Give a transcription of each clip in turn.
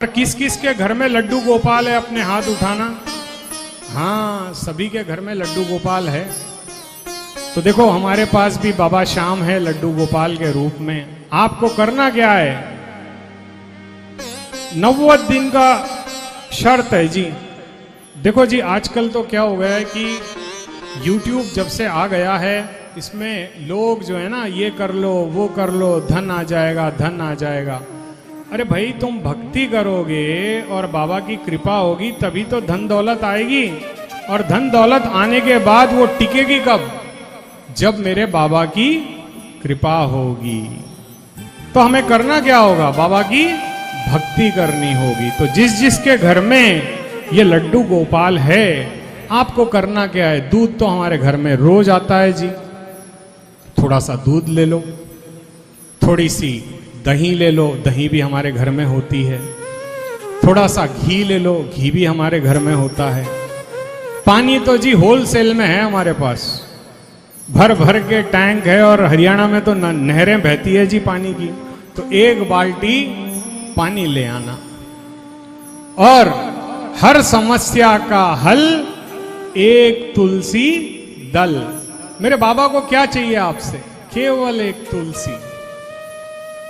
किस किस के घर में लड्डू गोपाल है? अपने हाथ उठाना। हाँ, सभी के घर में लड्डू गोपाल है। तो देखो, हमारे पास भी बाबा श्याम है लड्डू गोपाल के रूप में। आपको करना क्या है? 90 दिन का शर्त है जी। देखो जी, आजकल तो क्या हो गया है कि YouTube जब से आ गया है, इसमें लोग जो है ना, ये कर लो वो कर लो, धन आ जाएगा धन आ जाएगा। अरे भाई, तुम भक्ति करोगे और बाबा की कृपा होगी तभी तो धन दौलत आएगी। और धन दौलत आने के बाद वो टिकेगी कब? जब मेरे बाबा की कृपा होगी। तो हमें करना क्या होगा? बाबा की भक्ति करनी होगी। तो जिस जिसके घर में ये लड्डू गोपाल है, आपको करना क्या है? दूध तो हमारे घर में रोज आता है जी। थोड़ा सा दूध ले लो, थोड़ी सी दही ले लो, दही भी हमारे घर में होती है। थोड़ा सा घी ले लो, घी भी हमारे घर में होता है। पानी तो जी होलसेल में है हमारे पास, भर भर के टैंक है। और हरियाणा में तो नहरें बहती है जी पानी की। तो एक बाल्टी पानी ले आना। और हर समस्या का हल एक तुलसी दल। मेरे बाबा को क्या चाहिए आपसे? केवल एक तुलसी।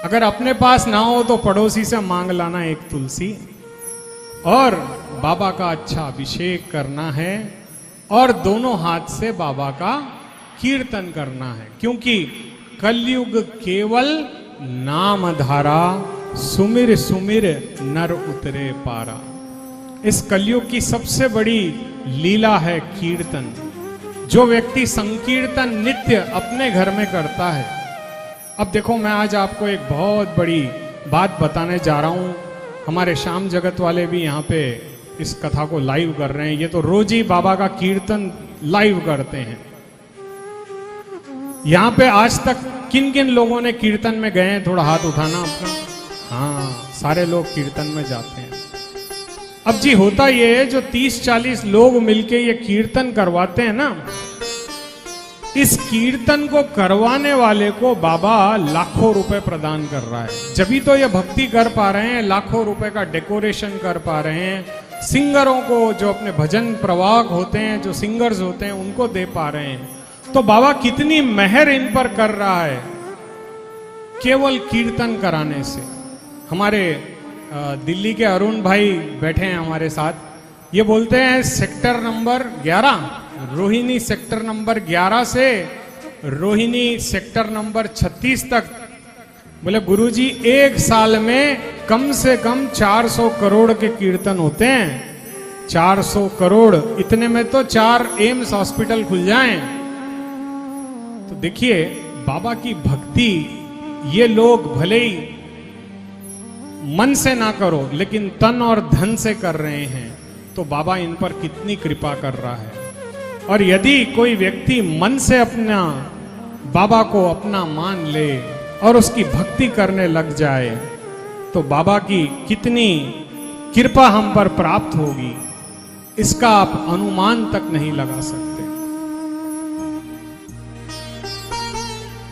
अगर अपने पास ना हो तो पड़ोसी से मांग लाना एक तुलसी। और बाबा का अच्छा अभिषेक करना है और दोनों हाथ से बाबा का कीर्तन करना है। क्योंकि कलयुग केवल नाम धारा, सुमिर सुमिर नर उतरे पारा। इस कलयुग की सबसे बड़ी लीला है कीर्तन। जो व्यक्ति संकीर्तन नित्य अपने घर में करता है। अब देखो, मैं आज आपको एक बहुत बड़ी बात बताने जा रहा हूं। हमारे श्याम जगत वाले भी यहाँ पे इस कथा को लाइव कर रहे हैं। ये तो रोज ही बाबा का कीर्तन लाइव करते हैं। यहाँ पे आज तक किन किन लोगों ने कीर्तन में गए हैं? थोड़ा हाथ उठाना अपना। हाँ, सारे लोग कीर्तन में जाते हैं। अब जी होता ये है, जो 30-40 लोग मिलके ये कीर्तन करवाते हैं ना, इस कीर्तन को करवाने वाले को बाबा लाखों रुपए प्रदान कर रहा है। जब भी तो ये भक्ति कर पा रहे हैं, लाखों रुपए का डेकोरेशन कर पा रहे हैं। सिंगरों को, जो अपने भजन प्रवाहक होते हैं, जो सिंगर्स होते हैं, उनको दे पा रहे हैं। तो बाबा कितनी मेहर इन पर कर रहा है केवल कीर्तन कराने से। हमारे दिल्ली के अरुण भाई बैठे हैं हमारे साथ। ये बोलते हैं sector number 11, Rohini sector number 11 से रोहिणी सेक्टर नंबर 36 तक, बोले गुरुजी एक साल में कम से कम 400 करोड़ के कीर्तन होते हैं। 400 करोड़, इतने में तो 4 एम्स हॉस्पिटल खुल जाएं। तो देखिए, बाबा की भक्ति ये लोग भले ही मन से ना करो, लेकिन तन और धन से कर रहे हैं। तो बाबा इन पर कितनी कृपा कर रहा है। और यदि कोई व्यक्ति मन से अपना बाबा को अपना मान ले और उसकी भक्ति करने लग जाए, तो बाबा की कितनी कृपा हम पर प्राप्त होगी, इसका आप अनुमान तक नहीं लगा सकते।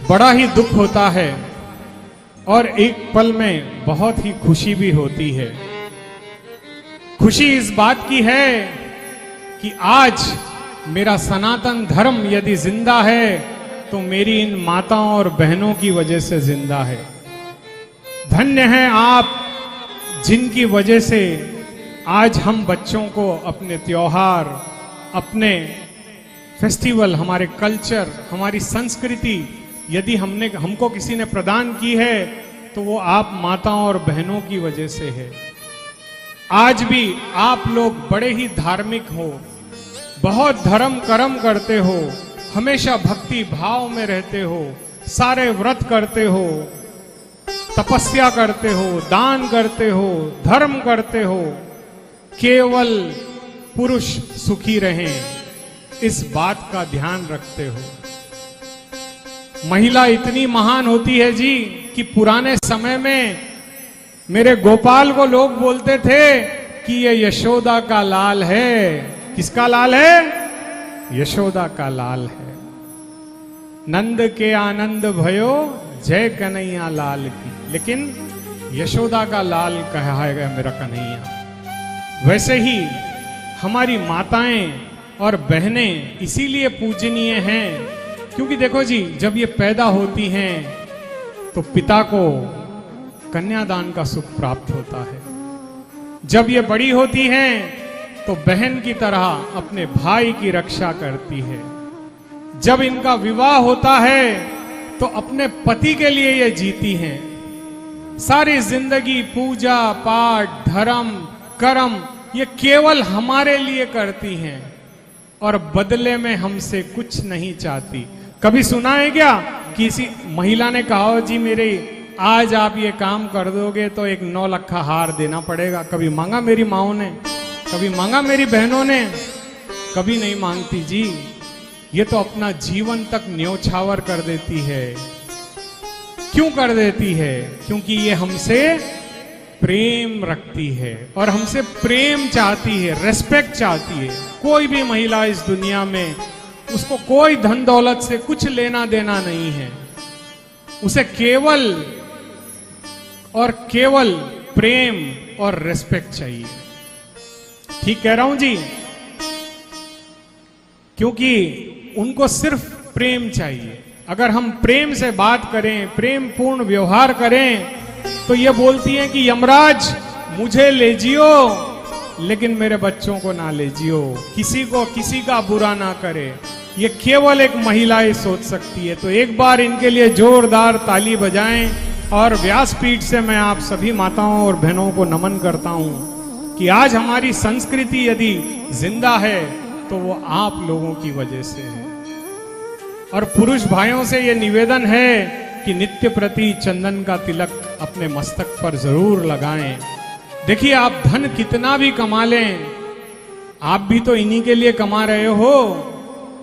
बड़ा ही दुख होता है और एक पल में बहुत ही खुशी भी होती है। खुशी इस बात की है कि आज मेरा सनातन धर्म यदि जिंदा है तो मेरी इन माताओं और बहनों की वजह से जिंदा है। धन्य हैं आप, जिनकी वजह से आज हम बच्चों को अपने त्योहार, अपने फेस्टिवल, हमारे कल्चर, हमारी संस्कृति यदि हमको किसी ने प्रदान की है तो वो आप माताओं और बहनों की वजह से है। आज भी आप लोग बड़े ही धार्मिक हो, बहुत धर्म कर्म करते हो, हमेशा भक्ति भाव में रहते हो, सारे व्रत करते हो, तपस्या करते हो, दान करते हो, धर्म करते हो। केवल पुरुष सुखी रहें, इस बात का ध्यान रखते हो। महिला इतनी महान होती है जी कि पुराने समय में मेरे गोपाल को लोग बोलते थे कि ये यशोदा का लाल है। किसका लाल है? यशोदा का लाल है। नंद के आनंद भयो, जय कन्हैया लाल की। लेकिन यशोदा का लाल कहा है मेरा कन्हैया। वैसे ही हमारी माताएं और बहनें इसीलिए पूजनीय हैं क्योंकि देखो जी, जब ये पैदा होती हैं तो पिता को कन्यादान का सुख प्राप्त होता है। जब ये बड़ी होती हैं तो बहन की तरह अपने भाई की रक्षा करती है। जब इनका विवाह होता है तो अपने पति के लिए ये जीती हैं। सारी जिंदगी पूजा पाठ धर्म कर्म ये केवल हमारे लिए करती हैं और बदले में हमसे कुछ नहीं चाहती। कभी सुना है क्या किसी महिला ने कहा हो जी मेरे आज आप ये काम कर दोगे तो एक 9 लाख का हार देना पड़ेगा? कभी मांगा मेरी माओ ने? कभी मांगा मेरी बहनों ने? कभी नहीं मांगती जी। ये तो अपना जीवन तक न्योछावर कर देती है। क्यों कर देती है? क्योंकि ये हमसे प्रेम रखती है और हमसे प्रेम चाहती है, रेस्पेक्ट चाहती है। कोई भी महिला इस दुनिया में उसको कोई धन दौलत से कुछ लेना देना नहीं है। उसे केवल और केवल प्रेम और रेस्पेक्ट चाहिए। ठीक कह रहा हूं जी? क्योंकि उनको सिर्फ प्रेम चाहिए। अगर हम प्रेम से बात करें, प्रेम पूर्ण व्यवहार करें, तो ये बोलती हैं कि यमराज मुझे ले जियो लेकिन मेरे बच्चों को ना ले जियो, किसी का बुरा ना करे। ये केवल एक महिला ही सोच सकती है। तो एक बार इनके लिए जोरदार ताली बजाएं और व्यासपीठ से मैं आप सभी माताओं और बहनों को नमन करता हूं कि आज हमारी संस्कृति यदि जिंदा है तो वो आप लोगों की वजह से है। और पुरुष भाइयों से ये निवेदन है कि नित्य प्रति चंदन का तिलक अपने मस्तक पर जरूर लगाएं। देखिए, आप धन कितना भी कमा लें, आप भी तो इन्हीं के लिए कमा रहे हो,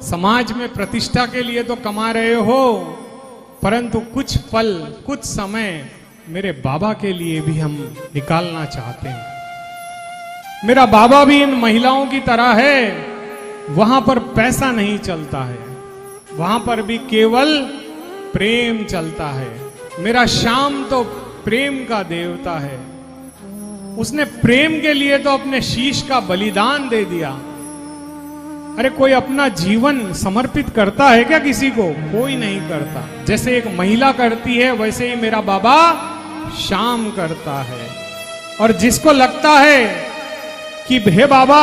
समाज में प्रतिष्ठा के लिए तो कमा रहे हो, परंतु कुछ पल कुछ समय मेरे बाबा के लिए भी हम निकालना चाहते हैं। मेरा बाबा भी इन महिलाओं की तरह है। वहां पर पैसा नहीं चलता है, वहां पर भी केवल प्रेम चलता है। मेरा श्याम तो प्रेम का देवता है। उसने प्रेम के लिए तो अपने शीश का बलिदान दे दिया। अरे कोई अपना जीवन समर्पित करता है क्या किसी को? कोई नहीं करता। जैसे एक महिला करती है वैसे ही मेरा बाबा श्याम करता है। और जिसको लगता है कि हे बाबा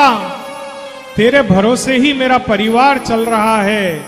तेरे भरोसे ही मेरा परिवार चल रहा है,